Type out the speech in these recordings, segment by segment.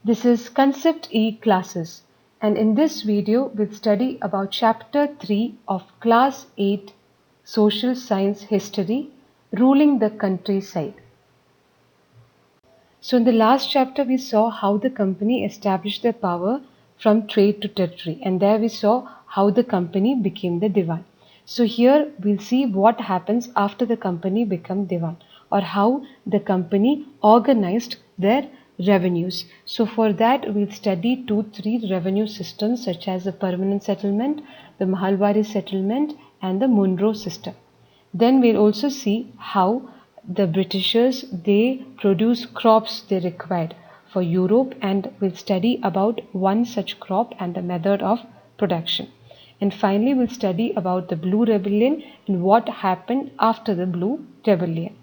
This is Concept E classes, and in this video we'll study about Chapter 3 of Class 8 Social Science History, Ruling the Countryside. So in the last chapter we saw how the company established their power from trade to territory, and there we saw how the company became the Diwan. So here we'll see what happens after the company became Diwan, or how the company organized their revenues. So for that we'll study 2-3 revenue systems such as the permanent settlement, the Mahalwari Settlement and the Munro System. Then we'll also see how the Britishers, they produce crops they required for Europe, and we'll study about one such crop and the method of production. And finally we'll study about the Blue Rebellion and what happened after the Blue Rebellion.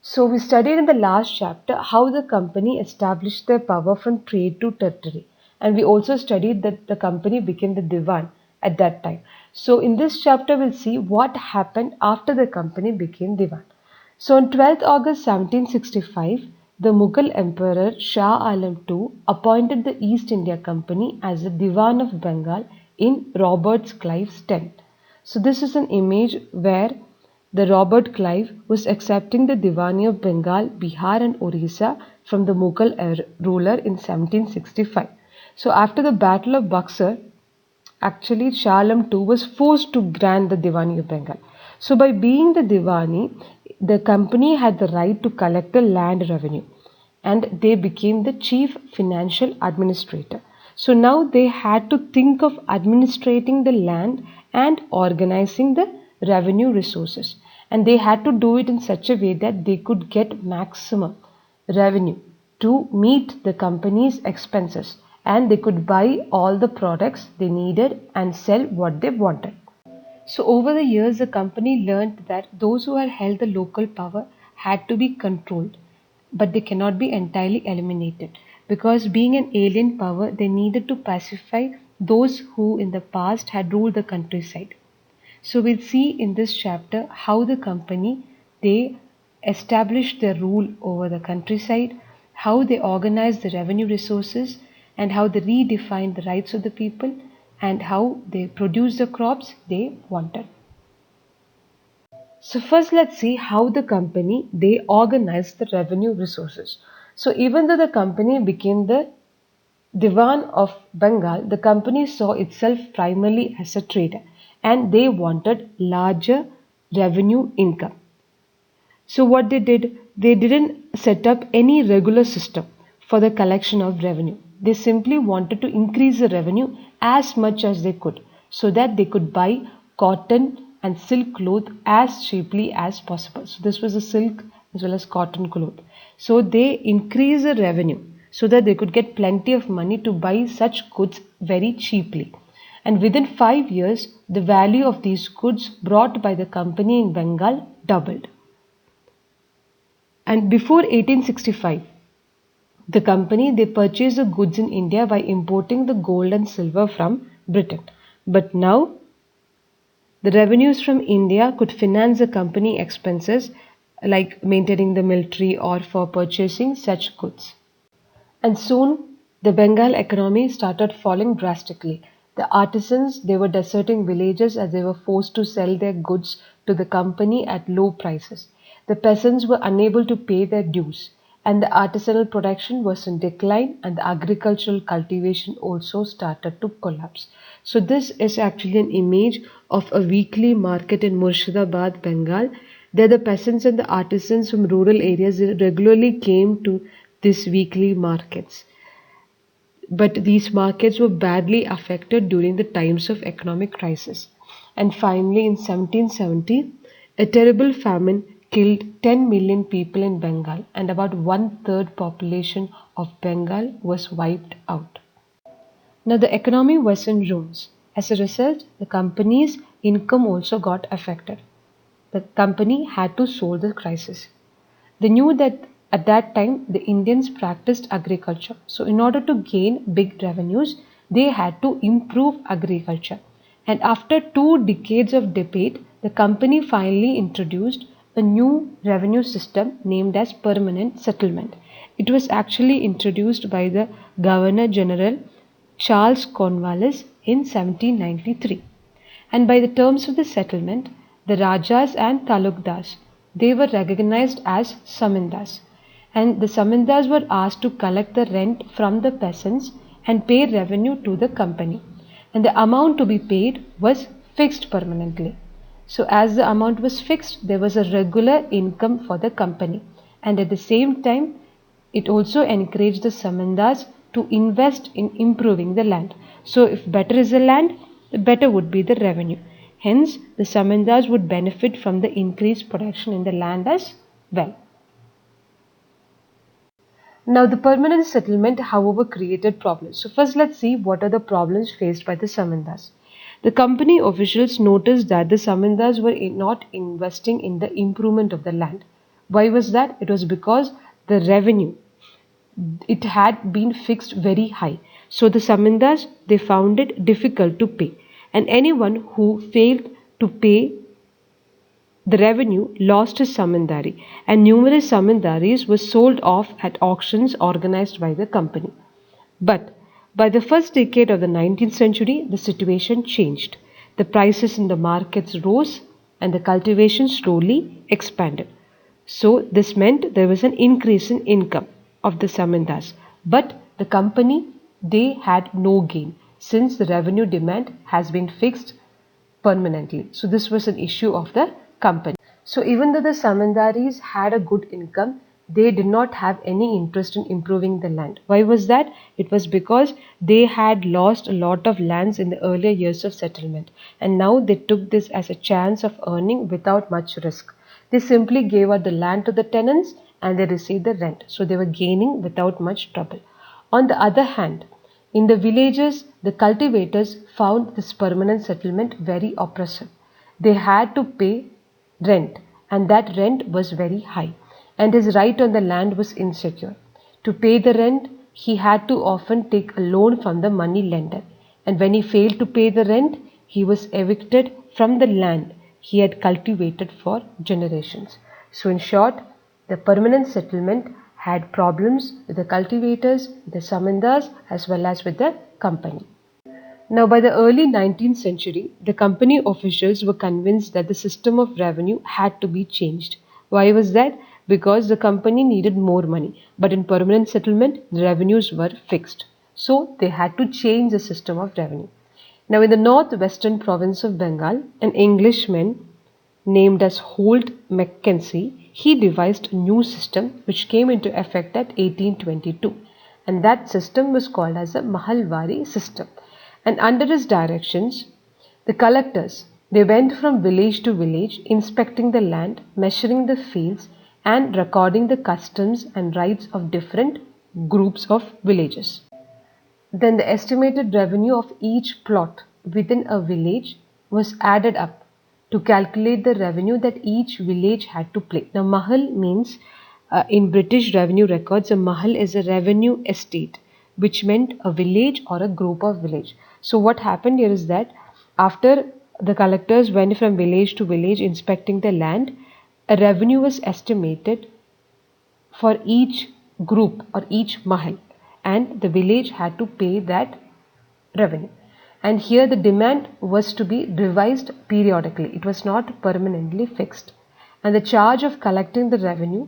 So we studied in the last chapter how the company established their power from trade to territory, and we also studied that the company became the Diwan at that time. So in this chapter we'll see what happened after the company became Diwan. So on 12th August 1765, the Mughal Emperor Shah Alam II appointed the East India Company as the Diwan of Bengal in Robert Clive's tent. So this is an image where the Robert Clive was accepting the Diwani of Bengal, Bihar and Orissa from the Mughal ruler in 1765. So after the Battle of Buxar, actually Shah Alam II was forced to grant the Diwani of Bengal. So by being the Diwani, the company had the right to collect the land revenue, and they became the chief financial administrator. So now they had to think of administrating the land and organizing the revenue resources, and they had to do it in such a way that they could get maximum revenue to meet the company's expenses, and they could buy all the products they needed and sell what they wanted. So over the years the company learned that those who had held the local power had to be controlled, but they cannot be entirely eliminated, because being an alien power they needed to pacify those who in the past had ruled the countryside. So we'll see in this chapter how the company, they established their rule over the countryside, how they organized the revenue resources, and how they redefined the rights of the people, and how they produced the crops they wanted. So first let's see how the company, they organized the revenue resources. So even though the company became the Diwan of Bengal, the company saw itself primarily as a trader, and they wanted larger revenue income. So what they did, they didn't set up any regular system for the collection of revenue. They simply wanted to increase the revenue as much as they could, so that they could buy cotton and silk cloth as cheaply as possible. So this was a silk as well as cotton cloth. So they increased the revenue so that they could get plenty of money to buy such goods very cheaply. And within 5 years, the value of these goods brought by the company in Bengal doubled. And before 1865, the company, they purchased the goods in India by importing the gold and silver from Britain. But now, the revenues from India could finance the company expenses like maintaining the military or for purchasing such goods. And soon the Bengal economy started falling drastically. The artisans, they were deserting villages as they were forced to sell their goods to the company at low prices. The peasants were unable to pay their dues, and the artisanal production was in decline, and the agricultural cultivation also started to collapse. So this is actually an image of a weekly market in Murshidabad, Bengal. There the peasants and the artisans from rural areas regularly came to these weekly markets. But these markets were badly affected during the times of economic crisis. And finally in 1770, a terrible famine killed 10 million people in Bengal, and about 1/3 population of Bengal was wiped out. Now the economy was in ruins. As a result, the company's income also got affected. The company had to solve the crisis. They knew that at that time the Indians practiced agriculture. So in order to gain big revenues, they had to improve agriculture. And after 2 decades of debate, the company finally introduced a new revenue system named as permanent settlement. It was actually introduced by the Governor General Charles Cornwallis in 1793. And by the terms of the settlement, the Rajas and Talukdars, they were recognized as Samindars, and the Samindars were asked to collect the rent from the peasants and pay revenue to the company, and the amount to be paid was fixed permanently. So as the amount was fixed, there was a regular income for the company, and at the same time it also encouraged the Samindars to invest in improving the land. So if better is the land, the better would be the revenue. Hence, the Samindars would benefit from the increased production in the land as well. Now, the permanent settlement, however, created problems. So first, let's see what are the problems faced by the Samindars. The company officials noticed that the Samindars were not investing in the improvement of the land. Why was that? It was because the revenue, it had been fixed very high. So the Samindars, they found it difficult to pay, and anyone who failed to pay the revenue lost his samindari, and numerous samindaris were sold off at auctions organized by the company. But by the first decade of the 19th century, the situation changed. The prices in the markets rose and the cultivation slowly expanded. So this meant there was an increase in income of the samindars. But the company, they had no gain since the revenue demand has been fixed permanently. So this was an issue of the company. So even though the Samandaris had a good income, they did not have any interest in improving the land. Why was that? It was because they had lost a lot of lands in the earlier years of settlement, and now they took this as a chance of earning without much risk. They simply gave out the land to the tenants and they received the rent. So they were gaining without much trouble. On the other hand, in the villages, the cultivators found this permanent settlement very oppressive. They had to pay rent, and that rent was very high, and his right on the land was insecure. To pay the rent, he had to often take a loan from the money lender, and when he failed to pay the rent, he was evicted from the land he had cultivated for generations. So in short, the permanent settlement had problems with the cultivators, the samindars, as well as with the company. Now, by the early 19th century, the company officials were convinced that the system of revenue had to be changed. Why was that? Because the company needed more money, but in permanent settlement, the revenues were fixed. So, they had to change the system of revenue. Now, in the northwestern province of Bengal, an Englishman named as Holt Mackenzie, he devised a new system which came into effect at 1822, and that system was called as the Mahalwari System. And under his directions, the collectors, they went from village to village, inspecting the land, measuring the fields, and recording the customs and rights of different groups of villages. Then the estimated revenue of each plot within a village was added up to calculate the revenue that each village had to pay. Now, Mahal means in British revenue records, a Mahal is a revenue estate, which meant a village or a group of village. So what happened here is that after the collectors went from village to village inspecting the land, a revenue was estimated for each group or each mahal, and the village had to pay that revenue. And here the demand was to be revised periodically. It was not permanently fixed. And the charge of collecting the revenue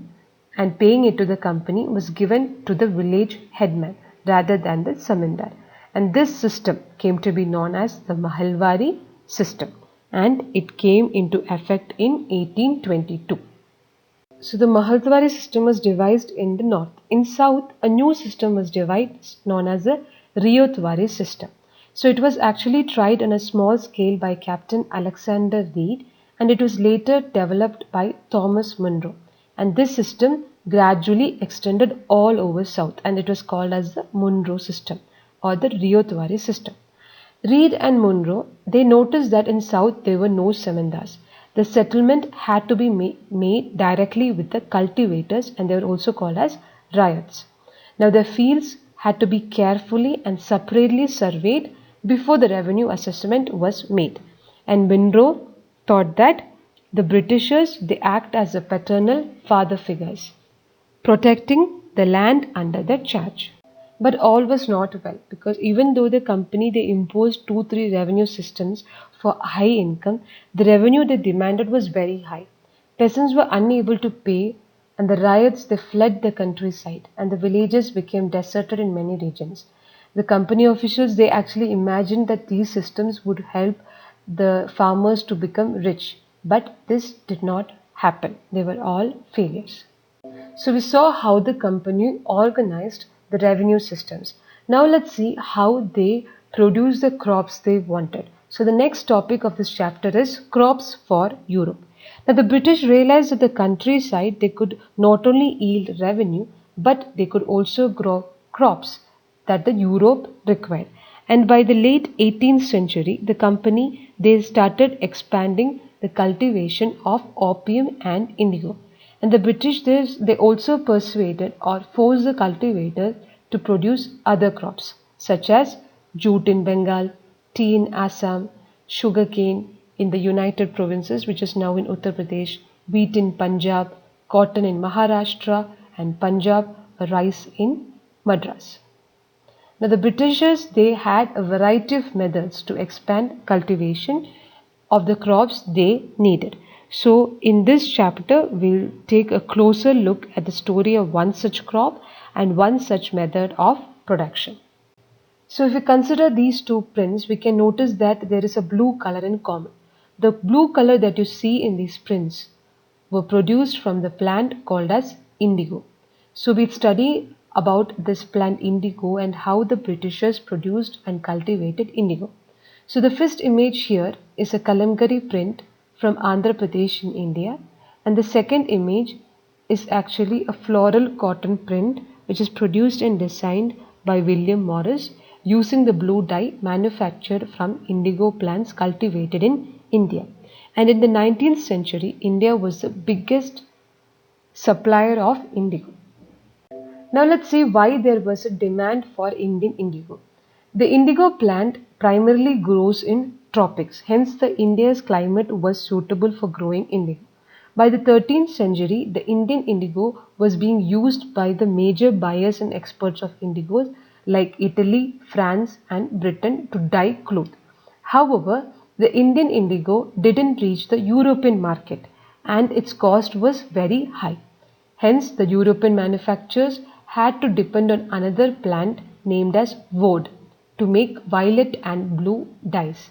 and paying it to the company was given to the village headman rather than the zamindar. And this system came to be known as the Mahalwari system, and it came into effect in 1822. So the Mahalwari system was devised in the north. In south, a new system was devised known as the Ryoti system. So it was actually tried on a small scale by Captain Alexander Reed, and it was later developed by Thomas Munro. And this system gradually extended all over south, and it was called as the Munro system or the Ryoti system. Reed and Munro, they noticed that in south there were no zamindars. The settlement had to be made directly with the cultivators, and they were also called as ryots. Now the fields had to be carefully and separately surveyed before the revenue assessment was made. And Munro thought that the Britishers, they act as the paternal father figures, protecting the land under their charge. But all was not well, because even though the company they imposed 2-3 revenue systems for high income, the revenue they demanded was very high. Peasants were unable to pay, and the riots they fled the countryside, and the villages became deserted in many regions. The company officials they actually imagined that these systems would help the farmers to become rich, but this did not happen. They were all failures. So we saw how the company organized the revenue systems. Now let's see how they produced the crops they wanted. So the next topic of this chapter is crops for Europe. Now the British realized that the countryside they could not only yield revenue but they could also grow crops that the Europe required. And by the late 18th century, the company they started expanding the cultivation of opium and indigo. And the British they also persuaded or forced the cultivators to produce other crops such as jute in Bengal, tea in Assam, sugarcane in the United Provinces, which is now in Uttar Pradesh, wheat in Punjab, cotton in Maharashtra, and Punjab rice in Madras. Now the Britishers they had a variety of methods to expand cultivation of the crops they needed. So in this chapter we'll take a closer look at the story of one such crop and one such method of production. So if we consider these two prints, we can notice that there is a blue color in common. The blue color that you see in these prints were produced from the plant called as indigo. So we study about this plant indigo and how the Britishers produced and cultivated indigo. So the first image here is a Kalamgari print from Andhra Pradesh in India, and the second image is actually a floral cotton print which is produced and designed by William Morris using the blue dye manufactured from indigo plants cultivated in India. And in the 19th century, India was the biggest supplier of indigo. Now let's see why there was a demand for Indian indigo. The indigo plant primarily grows in tropics, hence the India's climate was suitable for growing indigo. By the 13th century, the Indian indigo was being used by the major buyers and exports of indigos like Italy, France and Britain to dye cloth. However, the Indian indigo didn't reach the European market and its cost was very high. Hence, the European manufacturers had to depend on another plant named as woad to make violet and blue dyes.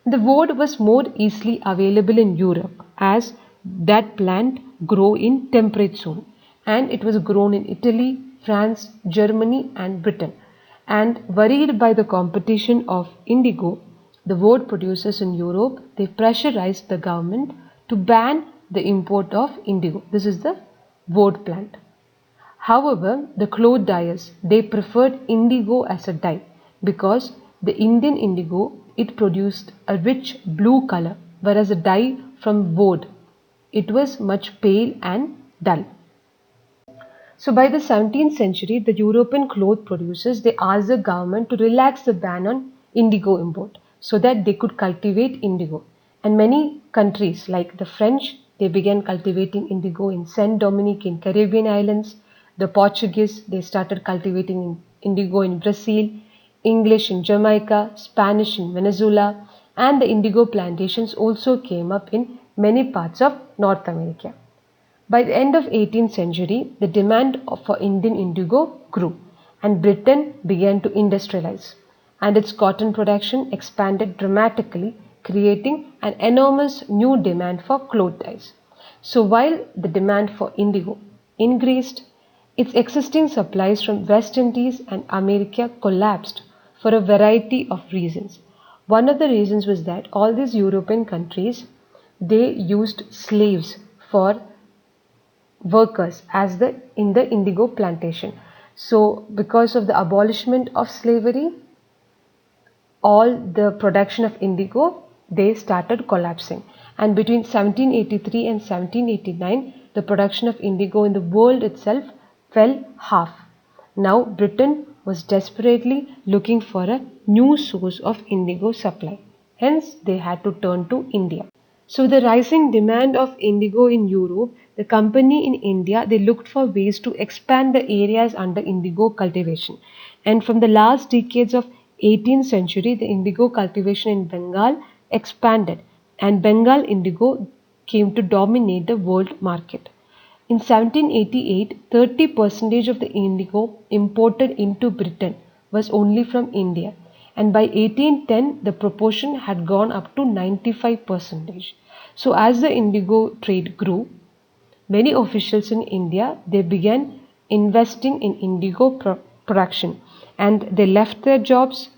The woad was more easily available in Europe as that plant grow in temperate zone, and it was grown in Italy, France, Germany and Britain. And worried by the competition of indigo, the woad producers in Europe, they pressurized the government to ban the import of indigo. This is the woad plant. However, the cloth dyers, they preferred indigo as a dye because the Indian indigo, it produced a rich blue color, whereas the dye from woad, it was much pale and dull. So by the 17th century, the European cloth producers, they asked the government to relax the ban on indigo import so that they could cultivate indigo. And many countries like the French, they began cultivating indigo in Saint Dominic in Caribbean islands. The Portuguese, they started cultivating indigo in Brazil, English in Jamaica, Spanish in Venezuela, and the indigo plantations also came up in many parts of North America. By the end of 18th century, the demand for Indian indigo grew and Britain began to industrialize, and its cotton production expanded dramatically, creating an enormous new demand for cloth dyes. So while the demand for indigo increased, its existing supplies from West Indies and America collapsed for a variety of reasons. One of the reasons was that all these European countries they used slaves for workers as in the indigo plantation. So because of the abolishment of slavery, all the production of indigo they started collapsing, and between 1783 and 1789 the production of indigo in the world itself fell half. Now Britain was desperately looking for a new source of indigo supply, hence they had to turn to India. So the rising demand of indigo in Europe the company in India, they looked for ways to expand the areas under indigo cultivation. And from the last decades of 18th century, the indigo cultivation in Bengal expanded, and Bengal indigo came to dominate the world market. In 1788, 30% of the indigo imported into Britain was only from India, and by 1810 the proportion had gone up to 95%. So as the indigo trade grew, many officials in India, they began investing in indigo production, and they left their jobs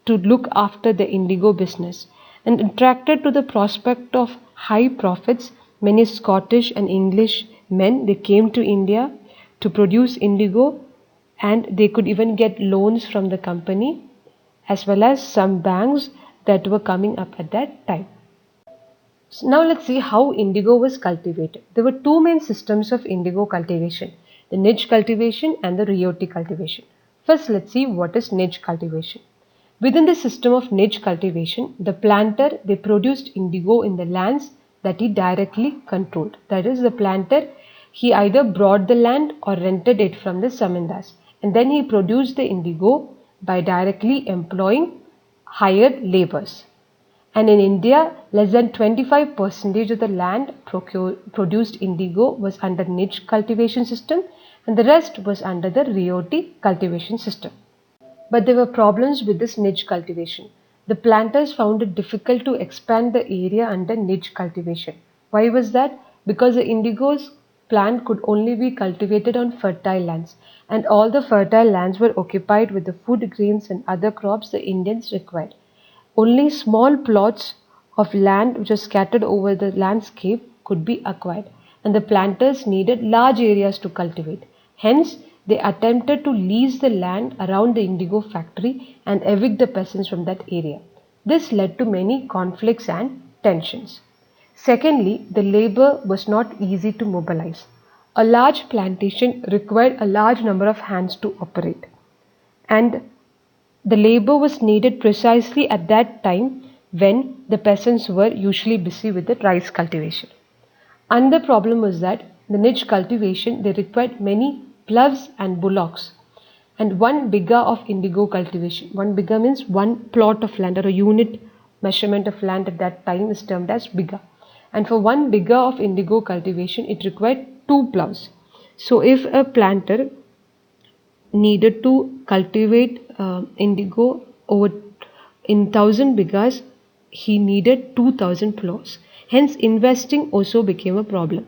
to look after the indigo business. And attracted to the prospect of high profits, many Scottish and English men, they came to India to produce indigo, and they could even get loans from the company as well as some banks that were coming up at that time. So now let's see how indigo was cultivated. There were two main systems of indigo cultivation, the Nij cultivation and the Ryoti cultivation. First, let's see what is Nij cultivation. Within the system of Nij cultivation, the planter, they produced indigo in the lands that he directly controlled. That is, the planter, he either bought the land or rented it from the zamindars, and then he produced the indigo by directly employing hired laborers. And in India, less than 25% of the land produced indigo was under niche cultivation system, and the rest was under the Ryoti cultivation system. But there were problems with this niche cultivation. The planters found it difficult to expand the area under niche cultivation. Why was that? Because the indigo's plant could only be cultivated on fertile lands, and all the fertile lands were occupied with the food grains and other crops the Indians required. Only small plots of land which were scattered over the landscape could be acquired, and the planters needed large areas to cultivate. Hence, they attempted to lease the land around the indigo factory and evict the peasants from that area. This led to many conflicts and tensions. Secondly, the labor was not easy to mobilize. A large plantation required a large number of hands to operate, and the labor was needed precisely at that time when the peasants were usually busy with the rice cultivation. Another problem was that the niche cultivation, they required many ploughs and bullocks, and 1 bigha of indigo cultivation. 1 bigha means one plot of land, or a unit measurement of land at that time is termed as bigha. And for 1 bigha of indigo cultivation, it required 2 ploughs. So if a planter needed to cultivate indigo over in 1,000 bighas, he needed 2,000 plows. Hence, investing also became a problem.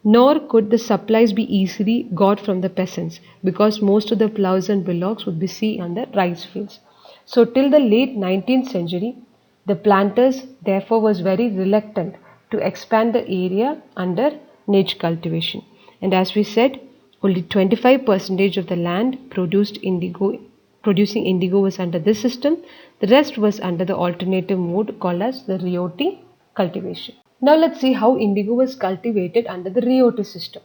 Nor could the supplies be easily got from the peasants, because most of the plows and bullocks would be seen on the rice fields. So, till the late 19th century, the planters therefore was very reluctant to expand the area under niche cultivation. And as we said, only 25% of the land producing indigo was under this system. The rest was under the alternative mode called as the Ryoti cultivation. Now let's see how indigo was cultivated under the Ryoti system.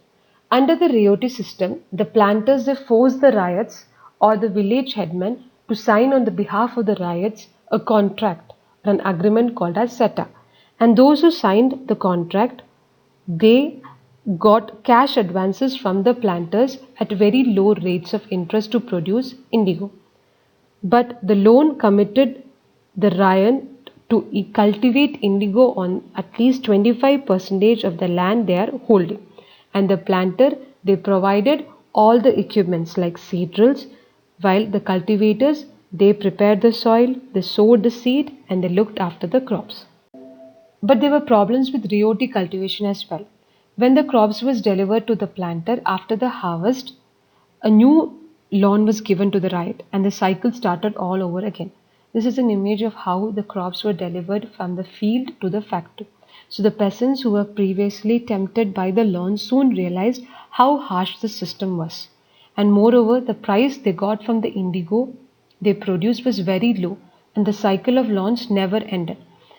Under the Ryoti system, the planters, they forced the ryots or the village headmen to sign on the behalf of the ryots a contract or an agreement called as SETA. And those who signed the contract, they got cash advances from the planters at very low rates of interest to produce indigo. But the loan committed the Ryan to cultivate indigo on at least 25% of the land they are holding. And the planter, they provided all the equipments like seed drills, while the cultivators, they prepared the soil, they sowed the seed, and they looked after the crops. But there were problems with Ryoti cultivation as well. When the crops was delivered to the planter after the harvest, a new lawn was given to the riot, and the cycle started all over again. This is an image of how the crops were delivered from the field to the factory. So the peasants who were previously tempted by the loan soon realized how harsh the system was. And moreover, the price they got from the indigo they produced was very low, and the cycle of loans never ended.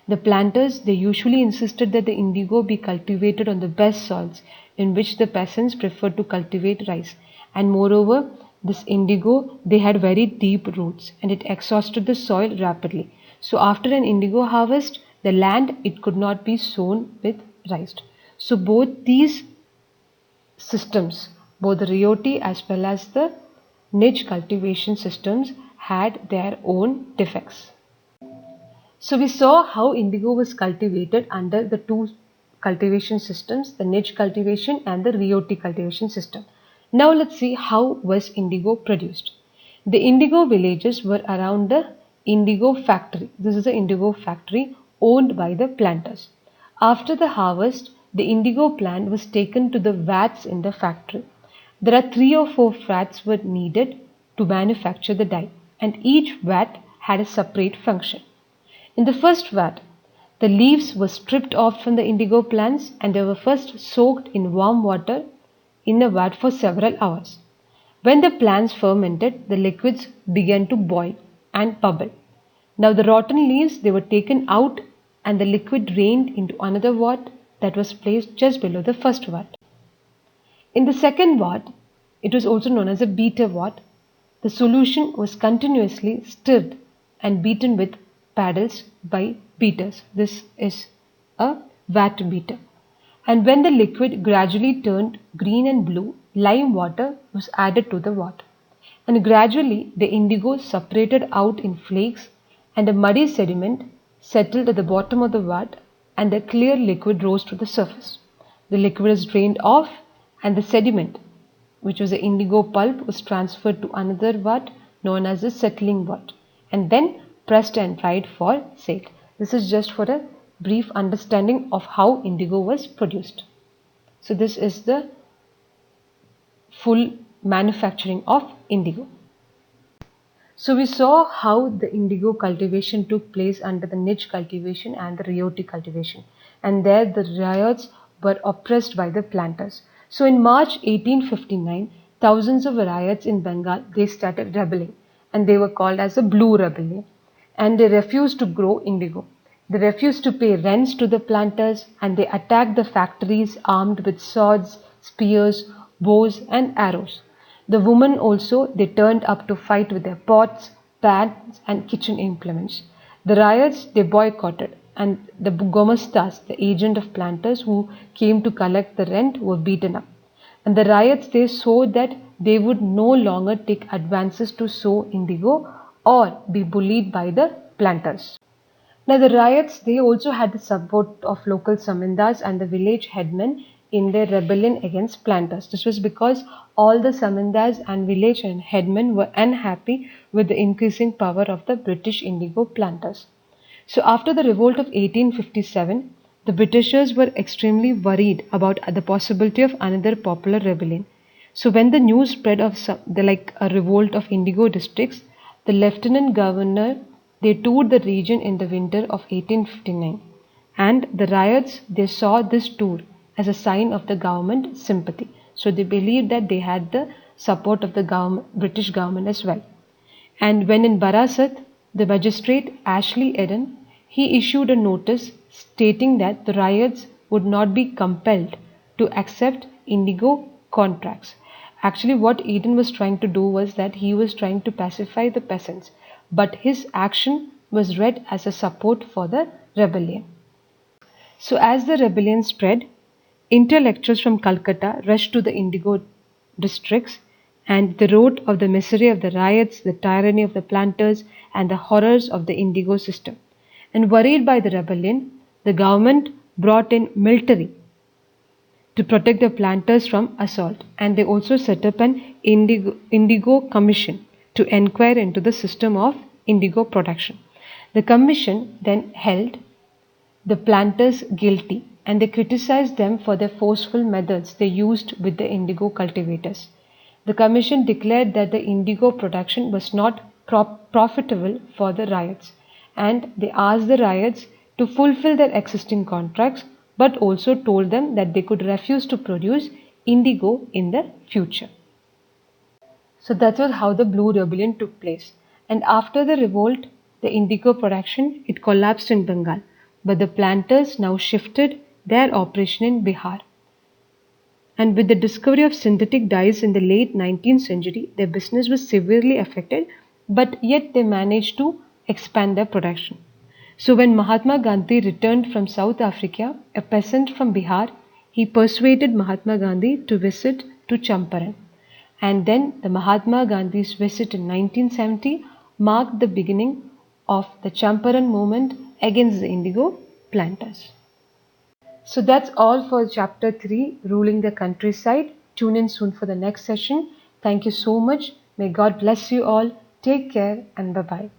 The planters, they usually insisted that the indigo be cultivated on the best soils in which the peasants preferred to cultivate rice. And moreover, this indigo, they had very deep roots and it exhausted the soil rapidly. So after an indigo harvest, the land, it could not be sown with rice. So both these systems, both the Ryoti as well as the Nij cultivation systems had their own defects. So we saw how indigo was cultivated under the two cultivation systems, the Nij cultivation and the Ryoti cultivation system. Now let's see how was indigo produced. The indigo villages were around the indigo factory. This is the indigo factory owned by the planters. After the harvest, the indigo plant was taken to the vats in the factory. There are 3 or 4 vats were needed to manufacture the dye, and each vat had a separate function. In the first vat, the leaves were stripped off from the indigo plants and they were first soaked in warm water in a vat for several hours. When the plants fermented, the liquids began to boil and bubble. Now the rotten leaves, they were taken out and the liquid drained into another vat that was placed just below the first vat. In the second vat, it was also known as a beater vat, the solution was continuously stirred and beaten with paddles by beaters. This is a vat beater. And when the liquid gradually turned green and blue, lime water was added to the vat. And gradually the indigo separated out in flakes and a muddy sediment settled at the bottom of the vat and a clear liquid rose to the surface. The liquid is drained off and the sediment, which was the indigo pulp, was transferred to another vat known as the settling vat and then pressed and dried for sale. This is just for a brief understanding of how indigo was produced. So this is the full manufacturing of indigo. So we saw how the indigo cultivation took place under the Nij cultivation and the Ryoti cultivation, and there the ryots were oppressed by the planters. So in March 1859, thousands of ryots in Bengal, they started rebelling and they were called as the Blue Rebellion, and they refused to grow indigo. They refused to pay rents to the planters and they attacked the factories armed with swords, spears, bows and arrows. The women also, they turned up to fight with their pots, pans and kitchen implements. The riots, they boycotted and the gomastas, the agent of planters who came to collect the rent, were beaten up. And the riots, they swore that they would no longer take advances to sow indigo or be bullied by the planters. Now the riots, they also had the support of local Samindas and the village headmen in their rebellion against planters. This was because all the Samindas and village headmen were unhappy with the increasing power of the British indigo planters. So after the revolt of 1857, the Britishers were extremely worried about the possibility of another popular rebellion. So when the news spread of a revolt of indigo districts, the lieutenant governor, they toured the region in the winter of 1859, and the riots, they saw this tour as a sign of the government sympathy. So they believed that they had the support of the British government as well. And when in Barasat, the magistrate Ashley Eden, he issued a notice stating that the riots would not be compelled to accept indigo contracts. Actually, what Eden was trying to do was that he was trying to pacify the peasants, but his action was read as a support for the rebellion. So as the rebellion spread, intellectuals from Calcutta rushed to the indigo districts and they wrote of the misery of the riots, the tyranny of the planters and the horrors of the indigo system. And worried by the rebellion, the government brought in military to protect the planters from assault, and they also set up an indigo commission to inquire into the system of indigo production. The commission then held the planters guilty and they criticized them for their forceful methods they used with the indigo cultivators. The commission declared that the indigo production was not profitable for the riots, and they asked the riots to fulfill their existing contracts, but also told them that they could refuse to produce indigo in the future. So that was how the Blue Rebellion took place. And after the revolt, the indigo production, it collapsed in Bengal, but the planters now shifted their operation in Bihar. And with the discovery of synthetic dyes in the late 19th century, their business was severely affected, but yet they managed to expand their production. So when Mahatma Gandhi returned from South Africa, a peasant from Bihar, he persuaded Mahatma Gandhi to visit to Champaran. And then the Mahatma Gandhi's visit in 1970 marked the beginning of the Champaran movement against the indigo planters. So that's all for chapter 3, Ruling the Countryside. Tune in soon for the next session. Thank you so much. May God bless you all. Take care and bye bye.